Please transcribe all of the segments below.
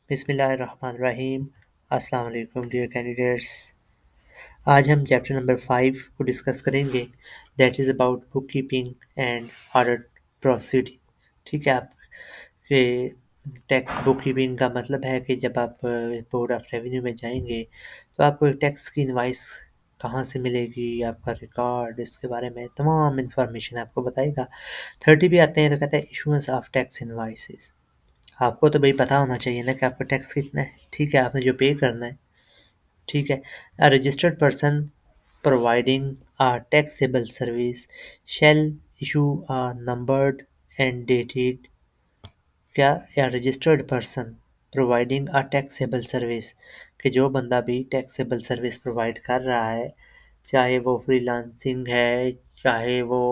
बिस्मिल्लाहिर्रहमानिर्रहीम। अस्सलाम वालेकुम डियर कैंडिडेट्स। आज हम चैप्टर नंबर 5 को डिस्कस करेंगे, that is about book keeping and audit proceedings. ठीक है, आपके टैक्स बुक कीपिंग का मतलब है कि जब आप बोर्ड ऑफ रेवेन्यू में जाएंगे तो आपको टैक्स की इनवाइस कहाँ से मिलेगी, आपका रिकॉर्ड, इसके बारे में तमाम इंफॉर्मेशन आपको बताएगा। 30 भी आते हैं तो कहते हैं इशूएंस ऑफ टैक्स इनवाइसेस। आपको तो भाई पता होना चाहिए ना कि आपका टैक्स कितना है। ठीक है, आपने जो पे करना है। ठीक है, अ registered person providing a taxable service shall issue a numbered and dated. क्या या registered person providing a taxable service, कि जो बंदा भी टैक्सेबल सर्विस प्रोवाइड कर रहा है, चाहे वो फ्रीलांसिंग है, चाहे वो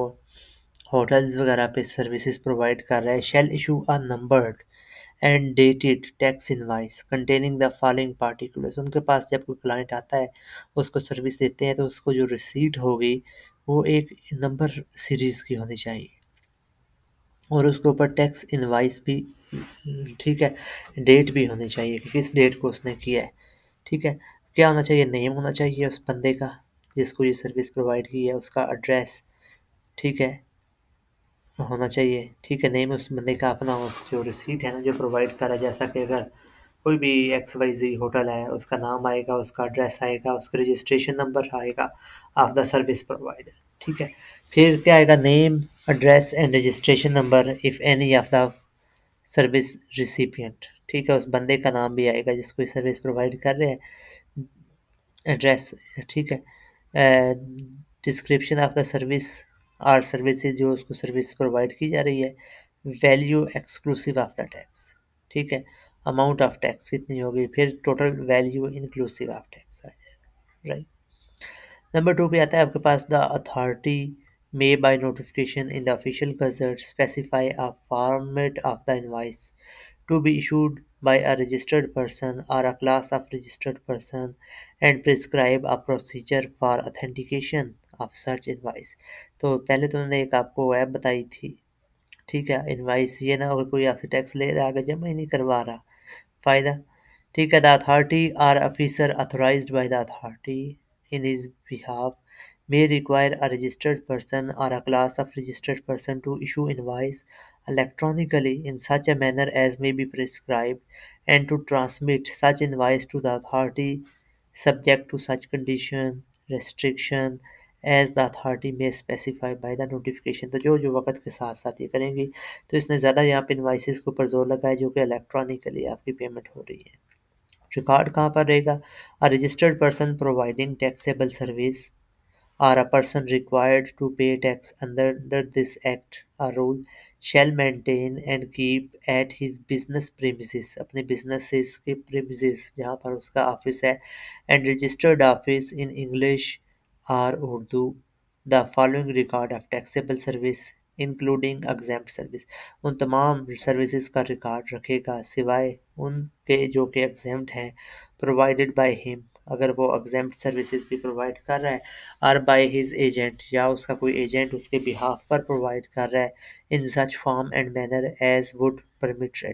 होटल्स वगैरह पे सर्विसेज प्रोवाइड कर रहा है, shall issue a numbered and dated tax invoice containing the following particulars. उनके पास जब कोई क्लाइंट आता है, उसको सर्विस देते हैं, तो उसको जो रिसीट होगी वो एक नंबर सीरीज़ की होनी चाहिए और उसके ऊपर टैक्स इनवाइस भी। ठीक है, डेट भी होनी चाहिए कि किस डेट को उसने किया है। ठीक है, क्या होना चाहिए, नेम होना चाहिए उस बंदे का जिसको ये सर्विस प्रोवाइड की है, उसका एड्रेस। ठीक है, होना चाहिए। ठीक है, नेम उस बंदे का अपना, उस जो रिसीट है ना जो प्रोवाइड करा, जैसा कि अगर कोई भी XYZ होटल है, उसका नाम आएगा, उसका एड्रेस आएगा, उसका रजिस्ट्रेशन नंबर आएगा ऑफ द सर्विस प्रोवाइडर। ठीक है, फिर क्या आएगा, name, address and registration number if any of the service recipient. ठीक है, उस बंदे का नाम भी आएगा जिसको सर्विस प्रोवाइड कर रहे हैं, एड्रेस। ठीक है, डिस्क्रिप्शन ऑफ द सर्विस और सर्विसेज जो उसको सर्विस प्रोवाइड की जा रही है, value exclusive of the tax. ठीक है, अमाउंट ऑफ टैक्स कितनी होगी, फिर total value inclusive of tax आ जाएगा। राइट, नंबर 2 पे आता है आपके पास, the authority may by notification in the official gazette specify a format of the invoice to be issued by a registered person or a class of registered person and prescribe a procedure for authentication of such invoice। तो पहले तो उन्होंने एक आपको app बताई थी। ठीक है, इनवाइस ये ना हो कोई आपसे टैक्स ले रहा है, आगे जमा ही नहीं करवा रहा, फ़ायदा। ठीक है, द अथॉरिटी और officer authorised bye the authority in his behalf may require a registered person or a class of registered person to issue invoice electronically in such a manner as may be prescribed and to transmit such invoice to the authority subject to such condition restriction as the authority may specify by the notification। तो जो जो वक्त के साथ साथ ये करेंगी, तो इसने ज़्यादा यहाँ पे इन्वाइसेस के ऊपर जोर लगाया जो कि इलेक्ट्रॉनिकली आपकी पेमेंट हो रही है। रिकॉर्ड कहाँ पर रहेगा, अ registered person providing taxable service or a person required to pay tax under this act or rule shall maintain and keep at his business premises, अपने businesses के premises जहाँ पर उसका ऑफिस है, and registered office in English or Urdu the following record of taxable service including exempt service. उन तमाम services का record रखेगा सिवाय उनके जो कि एग्जेम्प्ट हैं, प्रोवाइडेड बाय हिम, अगर वो एग्जेम्प्ट सर्विसेज भी प्रोवाइड कर रहा है, और बाय हिज एजेंट या उसका कोई एजेंट उसके बिहाफ पर प्रोवाइड कर रहा है, in such form and manner as would permit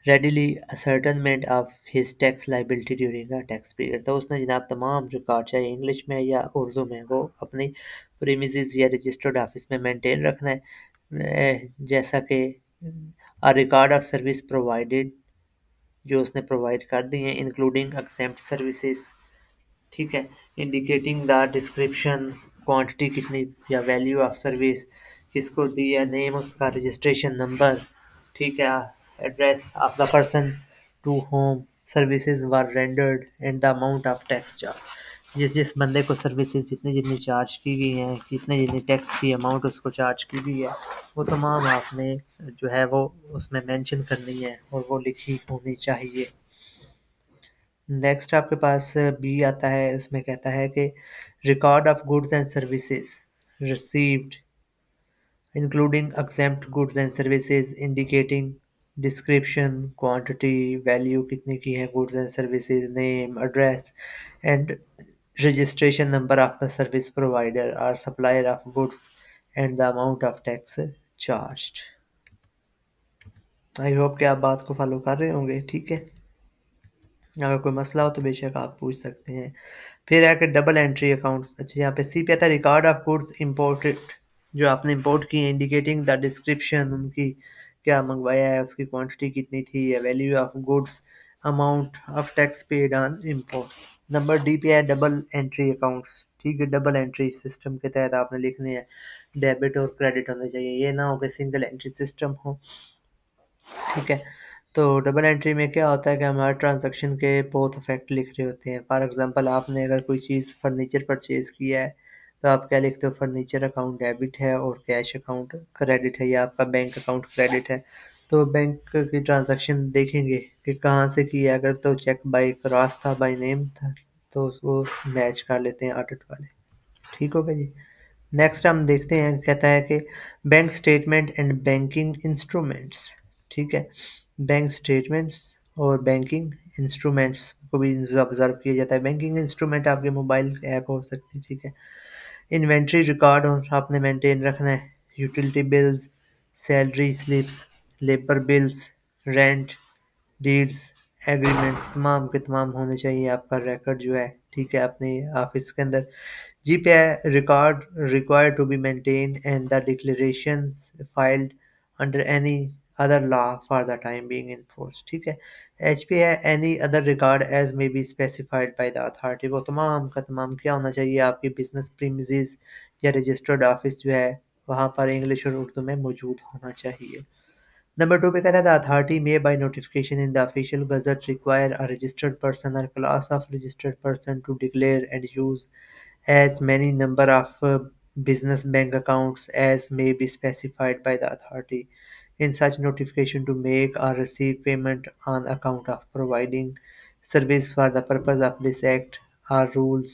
readily ascertainment of his tax liability during a tax period. तो उसने जनाब तमाम रिकॉर्ड चाहे इंग्लिश में या उर्दू में वो अपनी प्रीमिसेस या रजिस्टर्ड ऑफिस में मेंटेन रखना है, जैसा कि a record of service provided जो उसने प्रोवाइड कर दी हैं इंक्लूडिंग एग्जेम्प्ट सर्विसेज। ठीक है, इंडिकेटिंग द डिस्क्रिप्शन, क्वांटिटी कितनी या वैल्यू ऑफ सर्विस किसको दी है, नेम उसका, रजिस्ट्रेशन नंबर। ठीक है, address of the person to home services were rendered and the amount of tax charge. जिस जिस बंदे को सर्विसेज जितनी जितनी चार्ज की गई हैं, कितने जितने टैक्स की अमाउंट उसको चार्ज की गई है, वो तमाम आपने जो है वो उसमें मेंशन करनी है और वो लिखी होनी चाहिए। नेक्स्ट आपके पास बी आता है, उसमें कहता है कि record of goods and services received including exempt goods and services indicating description, quantity, value कितने की है goods and services, name, address and registration number of the service provider और supplier of goods and the amount of tax charged. I hope कि आप बात को follow कर रहे होंगे। ठीक है, अगर कोई मसला हो तो बेशक आप पूछ सकते हैं। फिर है कि डबल एंट्री अकाउंट्स। अच्छा, यहाँ पे सी पे आता है रिकॉर्ड ऑफ गुड्स इंपोर्टेड, जो आपने इंपोर्ट की है, इंडिकेटिंग द डिस्क्रिप्शन, उनकी क्या मंगवाया है, उसकी क्वांटिटी कितनी थी, या value of goods, amount of tax paid on import. Number D पे है डबल एंट्री अकाउंट्स। ठीक है, डबल एंट्री सिस्टम के तहत आपने लिखने हैं, डेबिट और क्रेडिट होने चाहिए, ये ना हो कि सिंगल एंट्री सिस्टम हो। ठीक है, तो डबल एंट्री में क्या होता है कि हमारे ट्रांजैक्शन के बोथ इफेक्ट लिख रहे होते हैं। फॉर एग्जांपल, आपने अगर कोई चीज़ फर्नीचर परचेज किया है तो आप क्या लिखते हो, फर्नीचर अकाउंट डेबिट है और कैश अकाउंट क्रेडिट है, या आपका बैंक अकाउंट क्रेडिट है। तो बैंक की ट्रांजैक्शन देखेंगे कि कहाँ से किया, अगर तो चेक बाई क्रॉस था, बाई नेम था, तो उसको मैच कर लेते हैं ऑडिट वाले। ठीक हो गया जी। नेक्स्ट हम देखते हैं, कहता है कि bank statement and banking instruments. ठीक है, बैंक स्टेटमेंट्स और बैंकिंग इंस्ट्रूमेंट्स को भी ऑब्जर्व किया जाता है। बैंकिंग इंस्ट्रूमेंट आपके मोबाइल ऐप हो सकती है। ठीक है, इन्वेंट्री रिकॉर्ड और आपने मेंटेन रखना है, utility bills, salary slips, labour bills, rent, deeds, agreements, तमाम के तमाम होने चाहिए आपका रिकॉर्ड जो है। ठीक है, अपने ऑफिस के अंदर। GPI record required to be maintained and the declarations filed under any other law for the time being enforced। ठीक है, HP है any other record as may be specified by the authority। वो तमाम का तमाम क्या होना चाहिए, आपकी बिजनेस प्रीमिसेस या रजिस्टर्ड ऑफिस जो है वहाँ पर इंग्लिश और उर्दू में मौजूद होना चाहिए। नंबर 2 पे कहता है the authority may by notification in the official gazette require a registered person और class of registered person to declare and use as many number of business bank accounts as may be specified by the authority in such notification to make or receive payment on account of providing service for the purpose of this act or rules,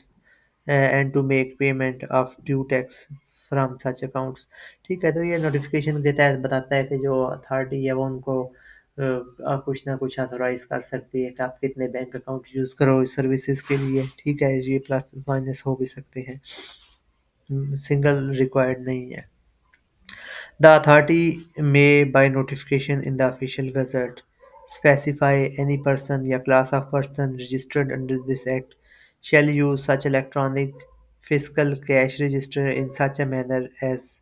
and to make payment of due tax from such accounts। ठीक है, तो ये notification के तहत बताता है कि जो अथॉरिटी है वो उनको कुछ ना कुछ ऑथोराइज कर सकती है कि आप कितने बैंक अकाउंट यूज़ करो इस सर्विसेज के लिए। ठीक है, ये प्लस माइनस हो भी सकते हैं, सिंगल रिक्वायर्ड नहीं है। The authority may, by notification in the official gazette, specify any person या class of person registered under this act shall use such electronic fiscal cash register in such a manner as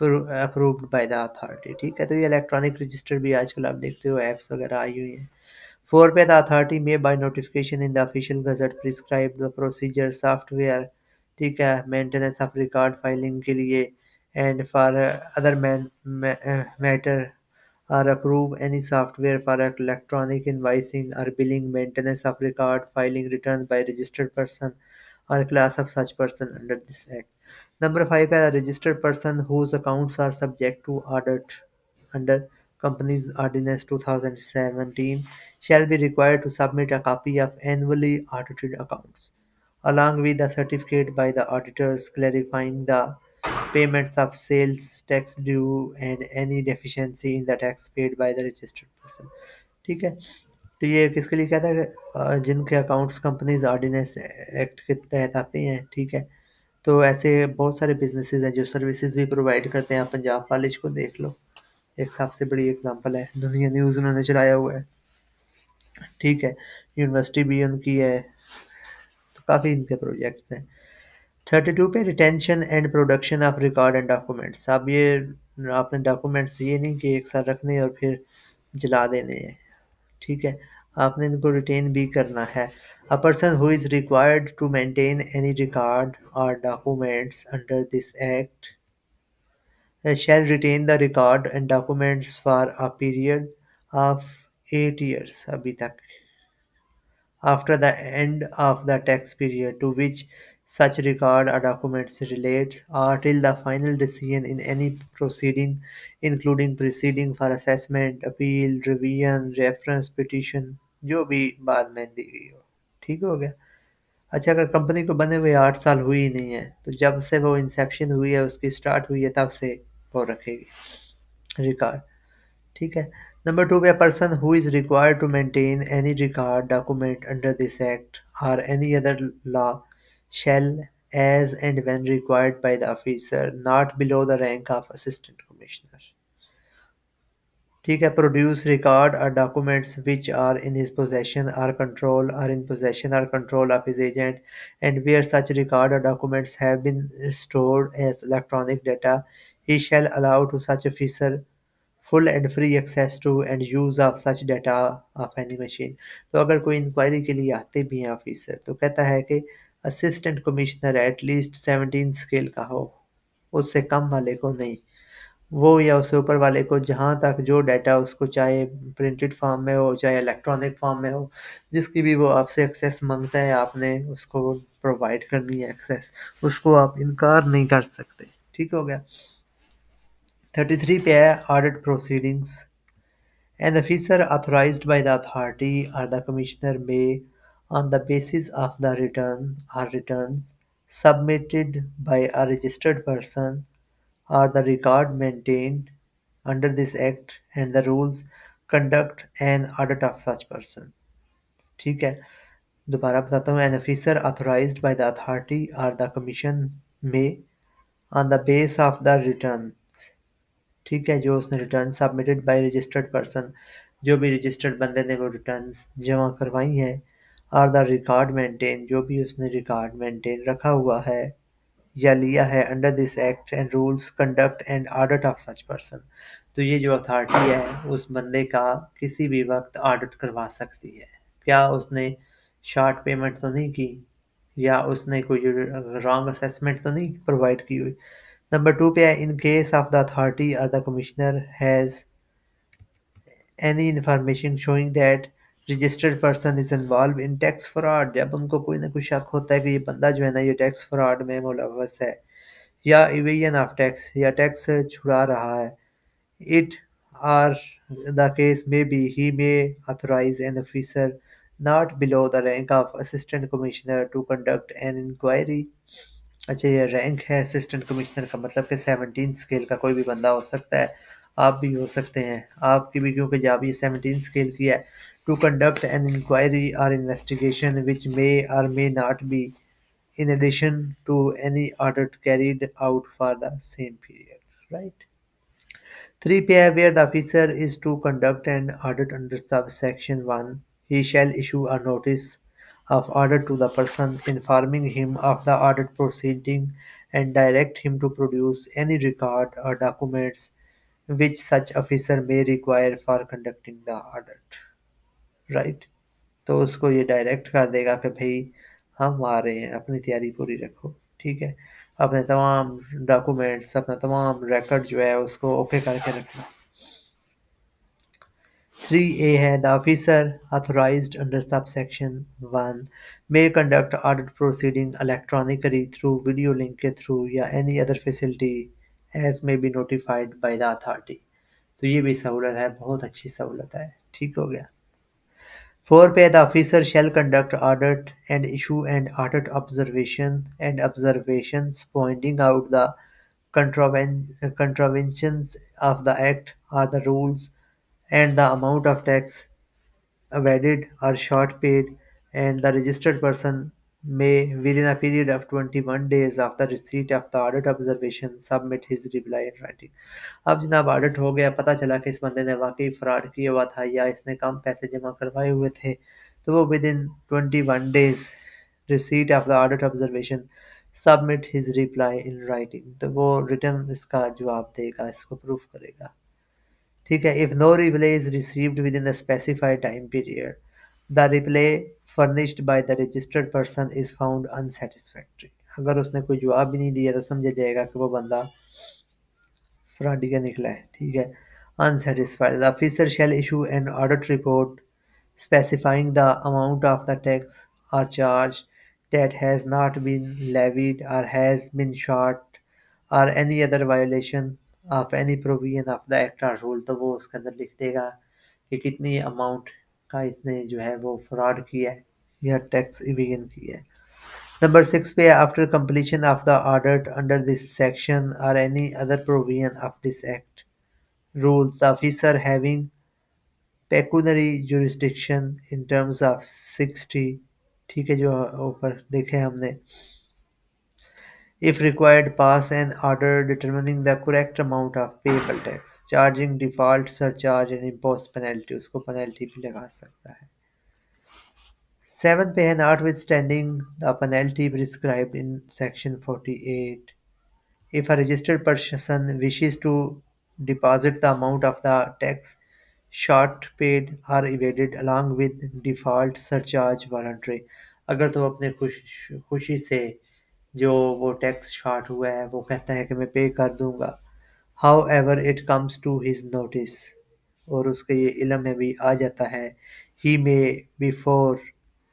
approved by the authority। ठीक है, तो ये electronic register भी आजकल आप देखते हो एप्स वगैरह आई हुई हैं। 4 पे द अथॉरिटी में bye notification in the official gazette prescribe the procedure software. ठीक है, मेंटेनेंस ऑफ रिकॉर्ड फाइलिंग के लिए and for other matter or approve any software for electronic invoicing or billing, maintenance of record, filing returns by registered person or class of such person under this act। Number 5 है registered person whose accounts are subject to audit under Companies Ordinance 2017 shall be required to submit a copy of annually audited accounts along with a certificate by the auditors clarifying the payments of sales tax due and any deficiency in the tax paid by the registered person। ठीक है, तो ये किसके लिए कहता है जिनके accounts companies ordinance act के तहत आते हैं। ठीक है, तो ऐसे बहुत सारे बिजनेसेस हैं जो सर्विसेज भी प्रोवाइड करते हैं। आप पंजाब कॉलेज को देख लो, एक सबसे बड़ी एग्जांपल है, दुनिया न्यूज़ उन्होंने चलाया हुआ है। ठीक है, यूनिवर्सिटी भी उनकी है, तो काफ़ी इनके प्रोजेक्ट्स हैं। 32 पे retention and production of record and documents. अब ये आपने डॉक्यूमेंट्स ये नहीं कि एक साथ रखने और फिर जला देने हैं। ठीक है, आपने इनको रिटेन भी करना है। A person who is required to maintain any record और documents under this act shall retain the record and documents for a period of 8 years अभी तक after the end of the tax period to which such record or documents relates or till the final decision in any proceeding including proceeding for assessment, appeal, revision, reference petition, जो भी बाद में दी गई हो। ठीक हो गया। अच्छा, अगर कंपनी को बने हुए 8 साल हुई ही नहीं है तो जब से वो इंसेप्शन हुई है, उसकी स्टार्ट हुई है, तब से वो रखेगी रिकॉर्ड। ठीक है, नंबर 2 पे person who is required to maintain any record document under this act और any other law shall as and when required by the officer not below the rank of assistant commissioner। ठीक है, produce record और documents which are in his possession or control or in possession or control of his agent and where such record और documents have been stored as electronic data, he shall allow to such officer full and free access to and use of such data of any machine। तो अगर कोई inquiry के लिए आते भी हैं officer तो कहता है कि असिस्टेंट कमिश्नर एटलीस्ट 17 स्केल का हो, उससे कम वाले को नहीं। वो या उससे ऊपर वाले को जहाँ तक जो डाटा उसको चाहे प्रिंटेड फॉर्म में हो चाहे इलेक्ट्रॉनिक फॉर्म में हो, जिसकी भी वो आपसे एक्सेस मांगता है आपने उसको प्रोवाइड करनी है एक्सेस, उसको आप इनकार नहीं कर सकते। ठीक हो गया। 33 पे है audit proceedings. An officer authorized by the authority or the commissioner may, on the basis of the return or returns submitted by a registered person or the record maintained under this act and the rules, conduct an audit of such person। ठीक है, दोबारा बताता हूँ। An officer authorized by the authority or the commission may, on the basis of the returns, ठीक है, जो उसने return submitted by registered person, जो भी रजिस्टर्ड बंदे ने वो रिटर्न जमा करवाई हैं, और द रिकॉर्ड मेंटेन, जो भी उसने रिकॉर्ड मेंटेन रखा हुआ है या लिया है under this act and rules, conduct and audit of such person. तो ये जो अथॉरिटी है उस बंदे का किसी भी वक्त ऑडिट करवा सकती है। क्या उसने शॉर्ट पेमेंट तो नहीं की, या उसने कोई रॉन्ग असेसमेंट तो नहीं प्रोवाइड की हुई। नंबर 2 पे है in case of the authority और the commissioner has any information showing that registered person is involved in tax fraud. जब उनको कोई ना कोई शक होता है कि ये बंदा जो है ना ये टैक्स फ्रॉड में मुलव्वस है या इवेजन ऑफ टैक्स या टैक्स छुड़ा रहा है, it or the case may be, he may authorize an officer not below the rank of assistant commissioner to conduct an inquiry। अच्छा, ये रैंक है असिस्टेंट कमिश्नर का, मतलब कि 17 स्केल का कोई भी बंदा हो सकता है, आप भी हो सकते हैं, आपकी भी, क्योंकि जब ये 17 स्केल की है। टू कंडक्ट एन इंक्वायरी और इन्वेस्टिगेशन विच मे और may not be in addition to any audit carried out for the same period, right? 3 p.m. where the officer is to conduct an audit under subsection 1, he shall issue a notice of audit to the person informing him of the audit proceeding and direct him to produce any record or documents which such officer may require for conducting the audit, right? तो उसको ये direct कर देगा कि भाई हम आ रहे हैं, अपनी तैयारी पूरी रखो। ठीक है, अपने तमाम डॉक्यूमेंट्स, अपना तमाम रिकॉर्ड जो है उसको ओके करके रखना। 3A है the officer authorized under subsection 1 may conduct audit proceeding electronically through video link के through या any other facility as may be notified by the authority। तो ये भी सहूलत है, बहुत अच्छी सहूलत है। ठीक हो गया। 4 पे the officer shall conduct audit and issue an audit observation and observations pointing out the contraventions of the act or the rules and the amount of tax evaded or short paid, and the registered person may, within a period of 21 days after receipt of the audit observation, submit his reply in writing। अब जनाब audit हो गया, पता चला कि इस बंदे ने वाकई फ्रॉड किया हुआ था या इसने कम पैसे जमा करवाए हुए थे, तो वो with in 21 days receipt of the audit observation submit his reply in writing. तो वो रिटर्न इसका जवाब देगा, इसको प्रूफ करेगा। ठीक है, if no reply is received within the specified time period, the reply furnished by the registered person is found unsatisfactory. अगर उसने कोई जवाब भी नहीं दिया तो समझा जाएगा कि वो बंदा फ्रॉडी का निकला है। ठीक है, unsatisfied the officer shall issue an audit report specifying the amount of the tax or charge that has not been levied or has been short or any other violation of any provision of the act or rule। तो वो उसके अंदर लिख देगा कि कितनी amount का इसने जो है वो फ्रॉड किया है या टैक्स इवेजन किया है। नंबर 6 पे after completion of the audit under this section और any other provision of this act rules, the officer having pecuniary jurisdiction in terms of 60, ठीक है, जो ऊपर देखे हमने, If required, pass an order determining the correct amount of payable tax, charging default surcharge and impose penalty. उसको penalty भी लगा सकता है. 7. Pay notwithstanding the penalty prescribed in Section 48. If a registered person wishes to deposit the amount of the tax short paid or evaded along with default surcharge voluntary, अगर तो अपने खुशी से जो वो टैक्स शॉर्ट हुआ है वो कहता है कि मैं पे कर दूंगा, however it comes to his notice, और उसके ये इल्म में भी आ जाता है, he may before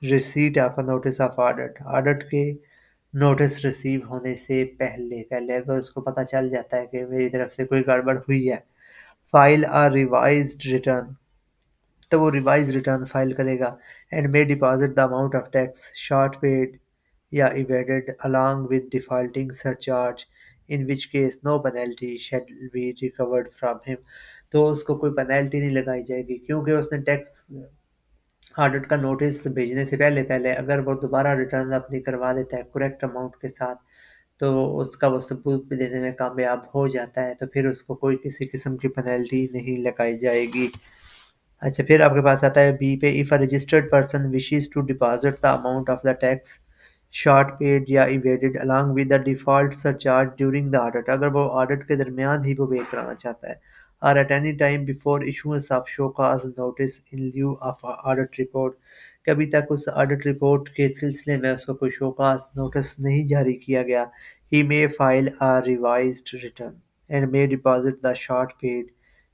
receipt of a notice of audit के नोटिस रिसीव होने से पहले पहले अगर उसको पता चल जाता है कि मेरी तरफ से कोई गड़बड़ हुई है, फाइल आ रिवाइज्ड रिटर्न, तो वो रिवाइज रिटर्न फाइल करेगा, and may deposit the amount of tax short paid या evaded along with defaulting surcharge, in which case no penalty shall be recovered from him, तो उसको कोई पेनल्टी नहीं लगाई जाएगी क्योंकि उसने टैक्स ऑडिट का नोटिस भेजने से पहले पहले अगर वो दोबारा रिटर्न अपनी करवा देता है करेक्ट अमाउंट के साथ, तो उसका वो सबूत भी देने में कामयाब हो जाता है, तो फिर उसको कोई किसी किस्म की पेनल्टी नहीं लगाई जाएगी. अच्छा, फिर आपके पास आता है बी पे, if a registered person wishes to deposit the amount of the tax short paid या evaded along with the default surcharge during the audit, अगर वो ऑडिट के दरमियान ही वो पे कराना चाहता है, और at any time before issuance of show cause notice in lieu of audit report, कभी तक उस ऑडिट रिपोर्ट के सिलसिले में उसको कोई शो कॉज नोटिस नहीं जारी किया गया, he may file a revised return and may deposit the short paid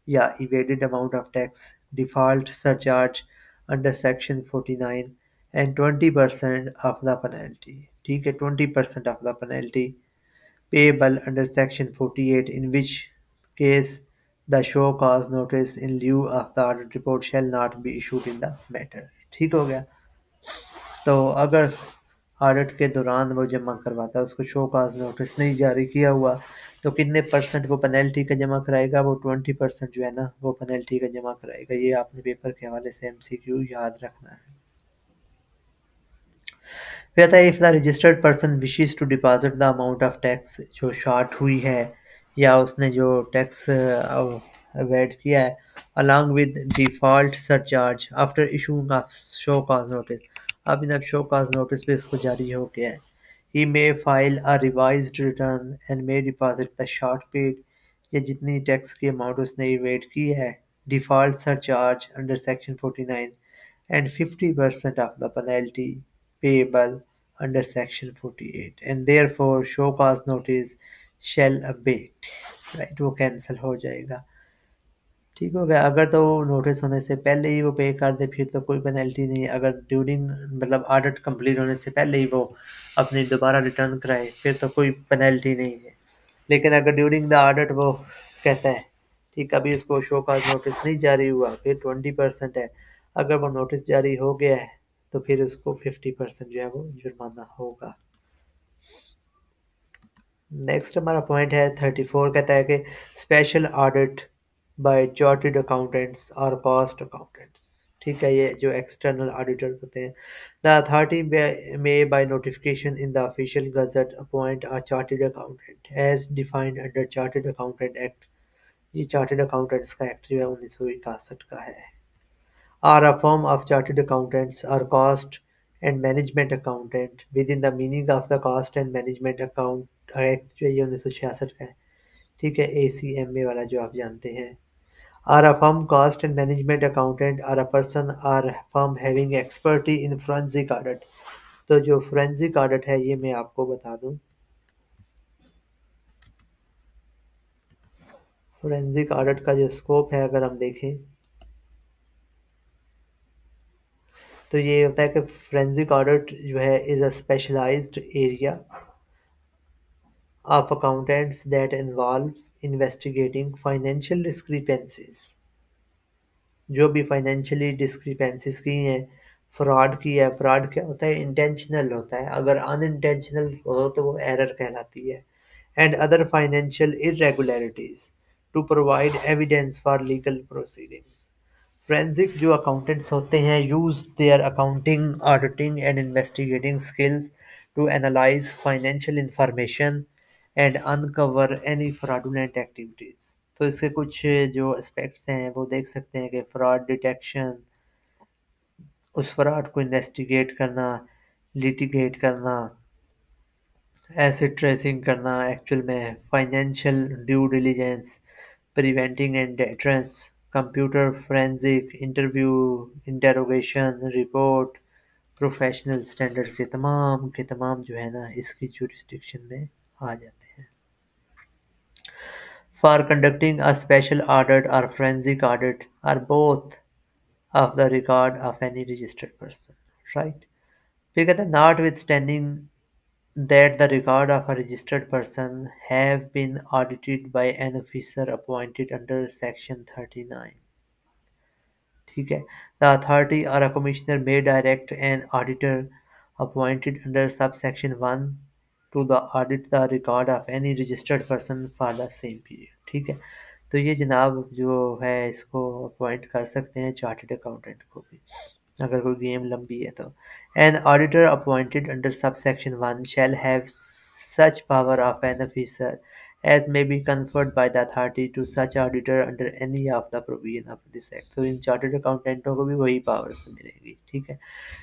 या evaded amount of tax default surcharge under section 49 and 20% of the penalty. ठीक है, 20% of the penalty payable under section 48, in which case the show cause notice in lieu of the audit report shall not be issued in the matter. ठीक हो गया. तो अगर audit के दौरान वो जमा करवाता है, उसको शो काज नोटिस नहीं जारी किया हुआ, तो कितने परसेंट वो पेनल्टी का जमा कराएगा, वो 20% जो है ना वो पेनल्टी का जमा कराएगा. ये आपने पेपर के हवाले से एमसीक्यू याद रखना है. फिर आता है if the registered person wishes to deposit the amount of tax जो शॉर्ट हुई है या उसने जो टैक्स अवॉइड किया है along with default surcharge after issuing of show cause notice, अब इन शो कॉज नोटिस पे इसको जारी हो गया है, he may file a revised return and may deposit the short paid, या जितनी टैक्स की अमाउंट उसने इवेट की है default surcharge under section 49 and 50% of the penalty payable under section 48, and therefore show cause notice shall abate, right, वो cancel हो जाएगा. ठीक हो गया. अगर तो नोटिस होने से पहले ही वो पे कर दे फिर तो कोई पेनल्टी नहीं, अगर ड्यूरिंग मतलब ऑडिट कंप्लीट होने से पहले ही वो अपनी दोबारा रिटर्न कराए फिर तो कोई पेनल्टी नहीं है. लेकिन अगर ड्यूरिंग द ऑडिट वो कहता है ठीक अभी उसको शो कॉज नोटिस नहीं जारी हुआ फिर 20% है, अगर वो नोटिस जारी हो गया है तो फिर उसको 50% जो है वो जुर्माना होगा. नेक्स्ट हमारा पॉइंट है 34, कहता है कि special audit by chartered accountants और कॉस्ट अकाउंटेंट्स. ठीक है, ये जो एक्सटर्नल ऑडिटर होते हैं, the authority may by notification in the official gazette appoint a chartered accountant as defined under chartered accountant act. ये चार्टर्ड अकाउंटेंट्स का एक्ट जो है 1961 का है. Are a firm of chartered accountants or cost and management accountant within the meaning of the Cost and Management Account Act जो ये 1966 का है. ठीक है, ACMA वाला जो आप जानते हैं. Are a firm cost and management accountant or a person or firm having expertise in forensic audit. तो जो forensic audit है ये मैं आपको बता दूं. forensic audit का जो स्कोप है अगर हम देखें तो ये होता है कि forensic audit जो है is a specialized area of accountants that involve investigating financial discrepancies. जो भी फाइनेंशियली डिस्क्रिपेंसीज की हैं, फ्रॉड की है, फ्रॉड क्या होता है इंटेंशनल होता है, अगर अनइंटेंशनल हो तो वो एरर कहलाती है, and other financial irregularities to provide evidence for legal proceedings. Forensic जो अकाउंटेंट्स होते हैं use their accounting auditing and investigating skills to analyze financial information and uncover any fraudulent activities. तो इसके कुछ जो एस्पेक्ट्स हैं वो देख सकते हैं कि फ्रॉड डिटेक्शन, उस फ्रॉड को इन्वेस्टिगेट करना, लिटिगेट करना, एसेट ट्रेसिंग करना, एक्चुअल में financial due diligence, preventing and deterrence, computer forensic, interview, interrogation, report, professional standards, ये तमाम के तमाम जो है ना इसकी जुरिस्डिक्शन में आ जाते हैं. For conducting a special audit or forensic audit are both of the record of any registered person, right? फिर कहते हैं notwithstanding that the record of a registered person have been audited by an officer appointed under section 39. ठीक है. The authority or a commissioner may direct an auditor appointed under subsection 1 to the audit the record of any registered person for the same period. ठीक है. तो ये जनाब जो है इसको अपॉइंट कर सकते हैं चार्टर्ड अकाउंटेंट को भी अगर कोई गेम लंबी है तो. An auditor appointed under subsection 1 shall have such power of an officer as may be conferred by the authority to such auditor under any of the provision of this act. तो इन chartered अकाउंटेंटों को भी वही powers मिलेगी. ठीक है.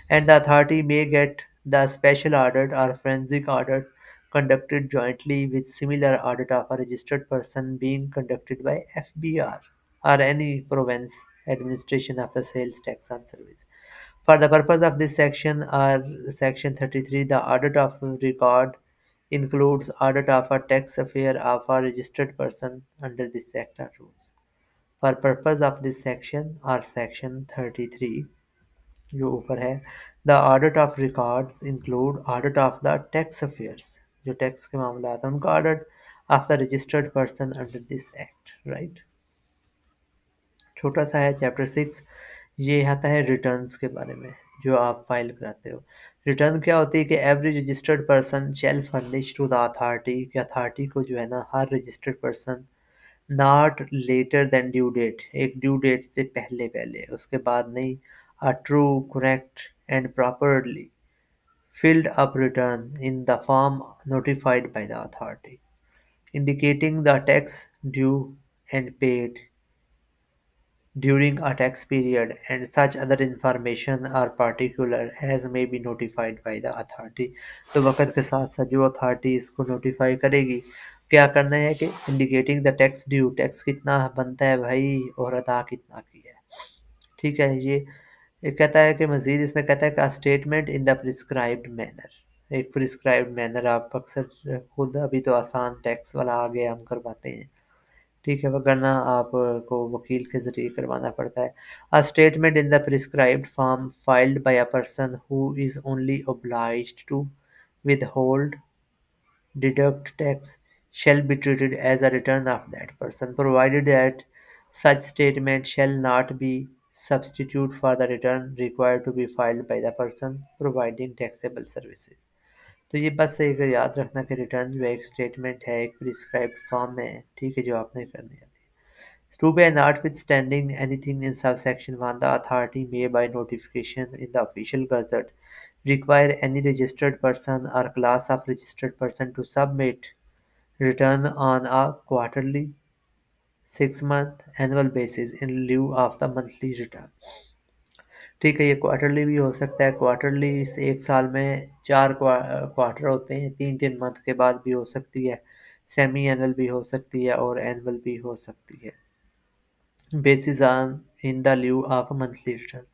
And the authority may get the special audit or forensic audit conducted jointly with similar audit of a registered person being conducted by FBR or any province administration of the sales tax on service. For the purpose of this section or section 33, the audit of record includes audit of a tax affair of a registered person under this act or rules. For purpose of this section or section 33, जो ऊपर है, the audit of records include audit of the tax affairs, जो tax के मामला आता है उनका audit of the registered person under this act, right? छोटा सा है चैप्टर 6. ये आता है रिटर्न्स के बारे में जो आप फाइल कराते हो. रिटर्न क्या होती है कि every registered person shall furnish to the authority, कि अथॉरिटी को जो है ना हर registered person not later than due date, एक ड्यू डेट से पहले पहले उसके बाद नहीं, a true correct and properly filled up return in the form notified by the authority, indicating the tax due and paid during a tax period and such other information or particular as may be notified by the authority. तो वक्त के साथ साथ जो authority इसको notify करेगी क्या करना है कि indicating the tax due, tax कितना बनता है भाई और अदा कितना किया है. ठीक है. ये कहता है कि मजीद इसमें कहता है कि statement in the prescribed manner, एक प्रिस्क्राइब्ड मैनर आप अक्सर खुद अभी तो आसान टैक्स वाला आ गया हम करवाते हैं. ठीक है. वरना आपको वकील के ज़रिए करवाना पड़ता है. A statement in the prescribed form filed by a person who is only obliged to withhold, deduct tax shall be treated as a return of that person, provided that such statement shall not be substitute for the return required to be filed by the person providing taxable services. तो ये बस एक याद रखना कि return जो है एक स्टेटमेंट है, एक प्रिस्क्राइब्ड फॉर्म में है. ठीक है. जो आपने करनी है. To be notwithstanding anything in subsection 1, the authority may by notification in the official gazette require any registered person or class of registered person to submit return on a quarterly, 6-month, annual basis in lieu of the monthly return. ठीक है. ये quarterly भी हो सकता है. Quarterly से एक साल में 4 क्वार्टर होते हैं, 3-3 मंथ के बाद भी हो सकती है. सेमी एनुअल भी हो सकती है और एनुअल भी हो सकती है. Basis on in the lieu of a monthly return.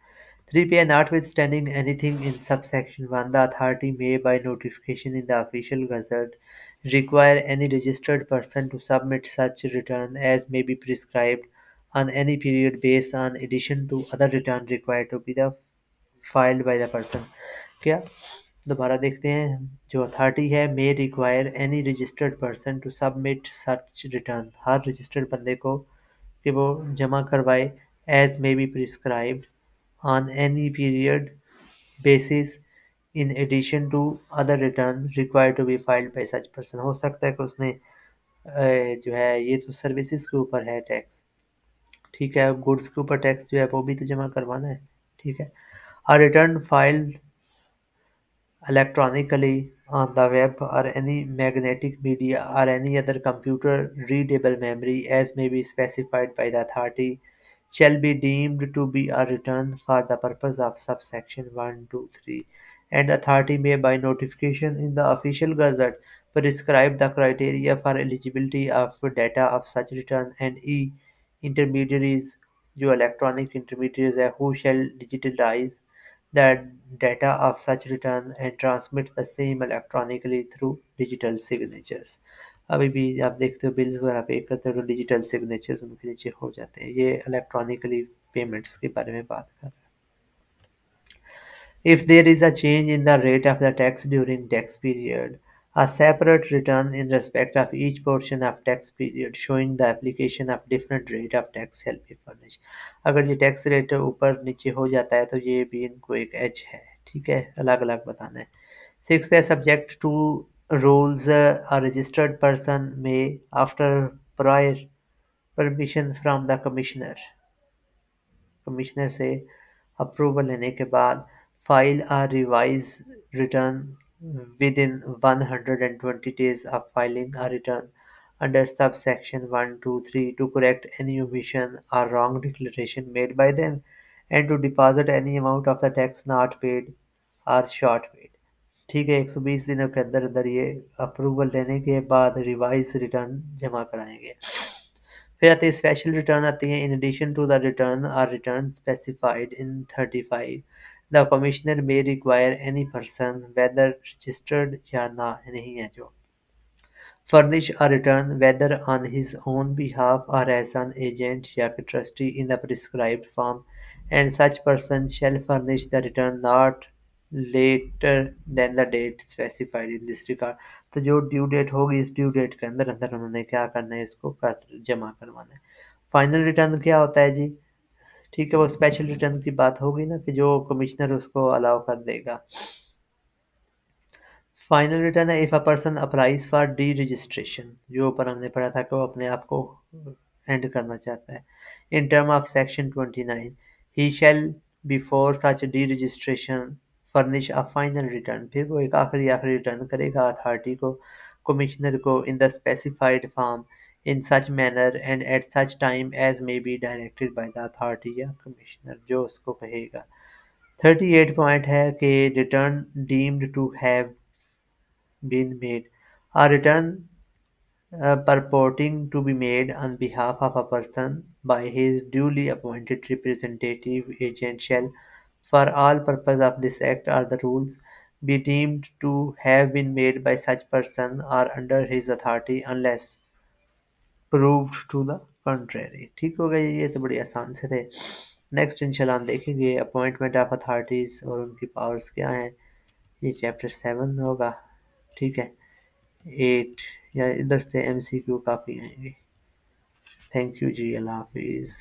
3P. Notwithstanding anything in subsection 1, the authority may by notification in the official gazette require any registered person to submit such return as may be prescribed on any period based on addition to other return required to be the filed by the person. क्या दोबारा देखते हैं. जो authority है may require any registered person to submit such return, हर registered बंदे को कि वो जमा करवाए as may be prescribed on any period basis in addition to other return required to be filed by such person. हो सकता है कि उसने जो है ये तो सर्विसेज के ऊपर है टैक्स. ठीक है. गुड्स के ऊपर टैक्स जो है वो भी तो जमा करवाना है. ठीक है. A return filed electronically on the web or any magnetic media or any other computer readable memory as may be specified by the authority shall be deemed to be a return for the purpose of subsection 1, 2, 3, and authority may by notification in the official gazette prescribe the criteria for eligibility of data of such return and intermediaries जो electronic intermediaries है who shall digitalize the data of such return and transmit the same electronically through digital signatures। अभी भी आप देखते हो bills वगैरह पे करते हो तो डिजिटल सिग्नेचर्स उनके नीचे हो जाते हैं। ये इलेक्ट्रॉनिकली पेमेंट्स के बारे में बात कर रहे हैं। If there is a change in the rate of the tax during tax period, a separate return in respect of each portion of tax period showing the application of different rate of tax shall be furnished। अगर ये tax rate ऊपर नीचे हो जाता है तो ये भी इनको एक एज है, ठीक है, अलग अलग बताना है। सिक्स पे subject to rules a registered person may after prior permission from the commissioner से अप्रूवल लेने के बाद file a revise return within 120 days of filing a return under subsection 1, 2, 3 to correct any omission or wrong declaration made by them and to deposit any amount of the tax not paid or short paid। ठीक है, 120 दिनों के अंदर अंदर ये approval लेने के बाद रिवाइज रिटर्न जमा कराएंगे। फिर आती है स्पेशल रिटर्न आती है in addition to the return or return specified in 35 the commissioner may require any person whether registered या ना नहीं है जो furnish a return whether on his own behalf or as an agent या trustee in the prescribed form and such person shall furnish the return not later than the date specified in this regard। तो जो due date होगी इस due date के अंदर अंदर उन्होंने क्या करना है इसको जमा करवाना है। फाइनल रिटर्न क्या होता है जी? ठीक है, वो स्पेशल रिटर्न की बात होगी ना कि जो कमिश्नर उसको अलाउ कर देगा। फाइनल रिटर्न है if a person applies for D registration, जो ऊपर हमने पढ़ा था कि वो अपने आप को एंड करना चाहता है। In term of section 29 he shall before such deregistration furnish a final return, फिर वो एक आखिरी रिटर्न करेगा अथॉरिटी को, कमिश्नर को in the specified form in such manner and at such time as may be directed by the authority या commissioner, जो उसको कहेगा। 38 पॉइंट है कि return deemed to have been made. A return purporting to be made on behalf of a person by his duly appointed representative agent shall, for all purpose of this act or the rules, be deemed to have been made by such person or under his authority unless proved to the contrary। ठीक हो गया, ये तो बड़ी आसान से थे। Next इंशाल्लाह हम देखेंगे अपॉइंटमेंट ऑफ अथॉरिटीज़ और उनकी पावर्स क्या हैं। ये चैप्टर 7 होगा, ठीक है। 8 या इधर से MCQ काफ़ी आएंगे। थैंक यू जी, अल्लाह हाफिज़।